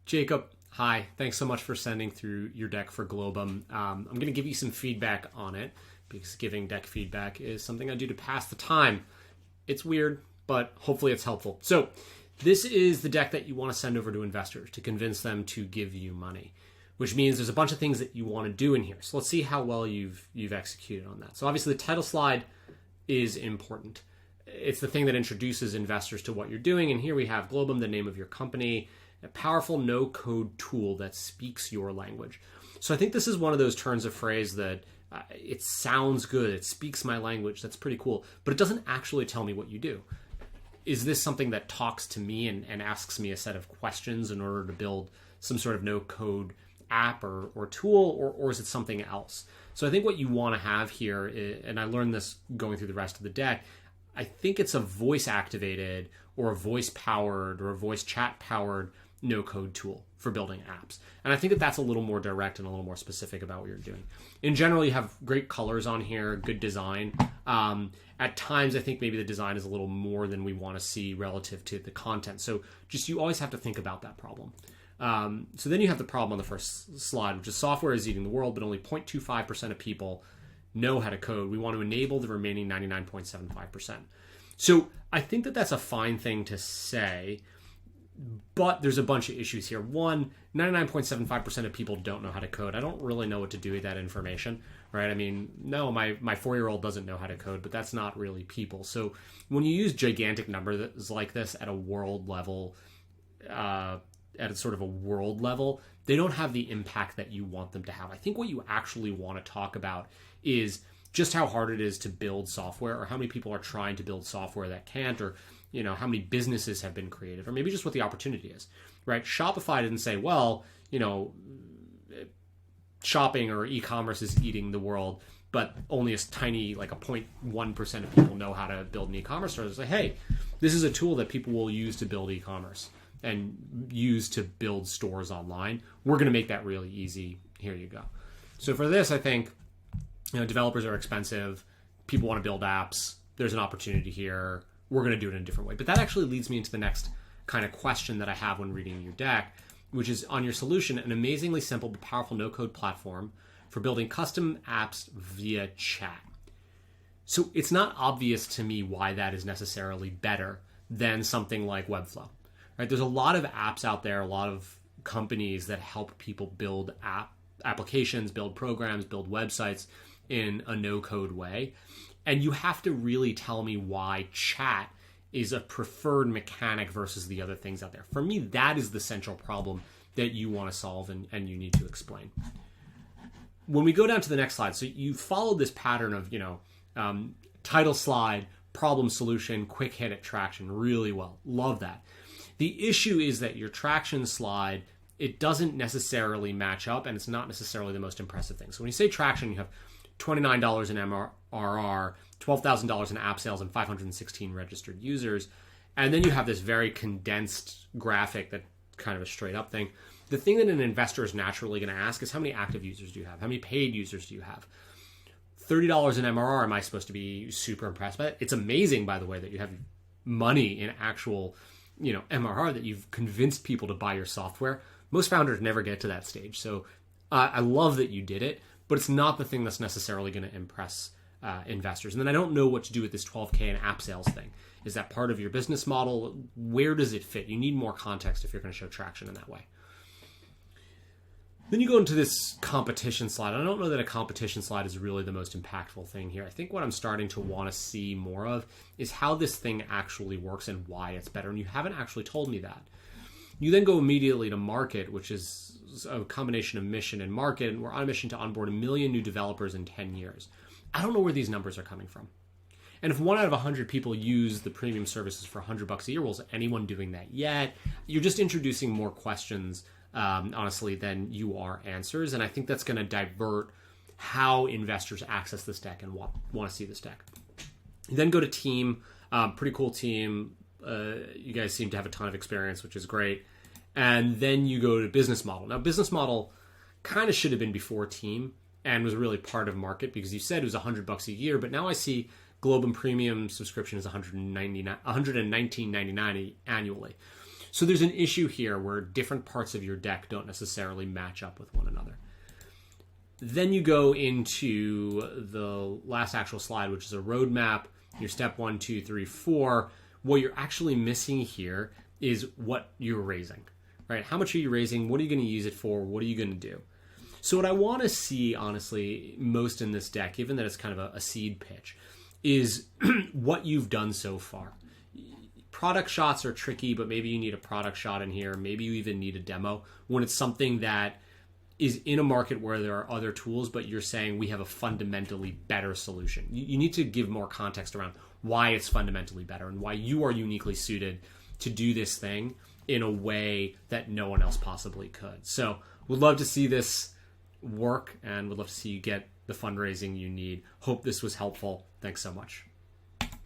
Jacob, hi. Thanks so much for sending through your deck for Glowbom. I'm going to give you some feedback on it because giving deck feedback is something I do to pass the time. It's weird, but hopefully it's helpful. So this is the deck that you want to send over to investors to convince them to give you money, which means there's a bunch of things that you want to do in here. So let's see how well you've executed on that. So obviously the title slide is important. It's the thing that introduces investors to what you're doing. And here we have Glowbom, the name of your company, a powerful no-code tool that speaks your language. So I think this is one of those turns of phrase that it sounds good. It speaks my language. That's pretty cool. But it doesn't actually tell me what you do. Is this something that talks to me and asks me a set of questions in order to build some sort of no-code app or tool, or is it something else? So I think what you want to have here, and I learned this going through the rest of the deck, I think it's a voice-activated or a voice-powered or a voice chat-powered no-code tool for building apps. And I think that that's a little more direct and a little more specific about what you're doing. In general, you have great colors on here, good design. At times, I think maybe the design is a little more than we want to see relative to the content. So just you always have to think about that problem. So then you have the problem on the first slide, which is software is eating the world, but only 0.25% of people know how to code. We want to enable the remaining 99.75%. So I think that that's a fine thing to say, but there's a bunch of issues here. One, 99.75% of people don't know how to code. I don't really know what to do with that information, right? I mean, no, my 4-year-old doesn't know how to code, but that's not really people. So when you use gigantic numbers like this at a world level, at a sort of a world level, they don't have the impact that you want them to have. I think what you actually want to talk about is just how hard it is to build software, or how many people are trying to build software that can't, or how many businesses have been created, or maybe just what the opportunity is, right? Shopify didn't say, well, shopping or e-commerce is eating the world, but only a tiny, like a 0.1% of people know how to build an e-commerce store. They say, hey, this is a tool that people will use to build e-commerce and use to build stores online. We're going to make that really easy. Here you go. So for this, I think, developers are expensive. People want to build apps. There's an opportunity here. We're going to do it in a different way. But that actually leads me into the next kind of question that I have when reading your deck, which is on your solution, an amazingly simple but powerful no-code platform for building custom apps via chat. So it's not obvious to me why that is necessarily better than something like Webflow. Right? There's a lot of apps out there, a lot of companies that help people build applications, build programs, build websites in a no-code way. And you have to really tell me why chat is a preferred mechanic versus the other things out there. For me, that is the central problem that you want to solve and you need to explain. When we go down to the next slide, so you followed this pattern of, title slide, problem solution, quick hit at traction really well. Love that. The issue is that your traction slide, it doesn't necessarily match up, and it's not necessarily the most impressive thing. So when you say traction, you have $29 in MRR, $12,000 in app sales, and 516 registered users. And then you have this very condensed graphic that kind of a straight up thing. The thing that an investor is naturally going to ask is, how many active users do you have? How many paid users do you have? $30 in MRR, am I supposed to be super impressed by it? It's amazing, by the way, that you have money in actual, MRR, that you've convinced people to buy your software. Most founders never get to that stage. So I love that you did it, but it's not the thing that's necessarily going to impress investors. And then I don't know what to do with this 12K in app sales thing. Is that part of your business model? Where does it fit? You need more context if you're going to show traction in that way. Then you go into this competition slide. I don't know that a competition slide is really the most impactful thing here. I think what I'm starting to want to see more of is how this thing actually works and why it's better. And you haven't actually told me that. You then go immediately to market, which is a combination of mission and market. And we're on a mission to onboard 1 million new developers in 10 years. I don't know where these numbers are coming from. And if 1 out of 100 people use the premium services for $100 a year, well, is anyone doing that yet? You're just introducing more questions, honestly, than you are answers. And I think that's going to divert how investors access this deck and want to see this deck. You then go to team, pretty cool team. You guys seem to have a ton of experience, which is great. And then you go to business model. Now, business model kind of should have been before team and was really part of market, because you said it was $100 a year, but now I see Glowbom premium subscription is $119.99 annually. So there's an issue here where different parts of your deck don't necessarily match up with one another. Then you go into the last actual slide, which is a roadmap, your step 1, 2, 3, 4. What you're actually missing here is what you're raising, right? How much are you raising? What are you going to use it for? What are you going to do? So what I want to see, honestly, most in this deck, given that it's kind of a seed pitch, is what you've done so far. Product shots are tricky, but maybe you need a product shot in here. Maybe you even need a demo when it's something that is in a market where there are other tools, but you're saying we have a fundamentally better solution. You need to give more context around why it's fundamentally better and why you are uniquely suited to do this thing in a way that no one else possibly could. So we'd love to see this work and would love to see you get the fundraising you need. Hope this was helpful. Thanks so much.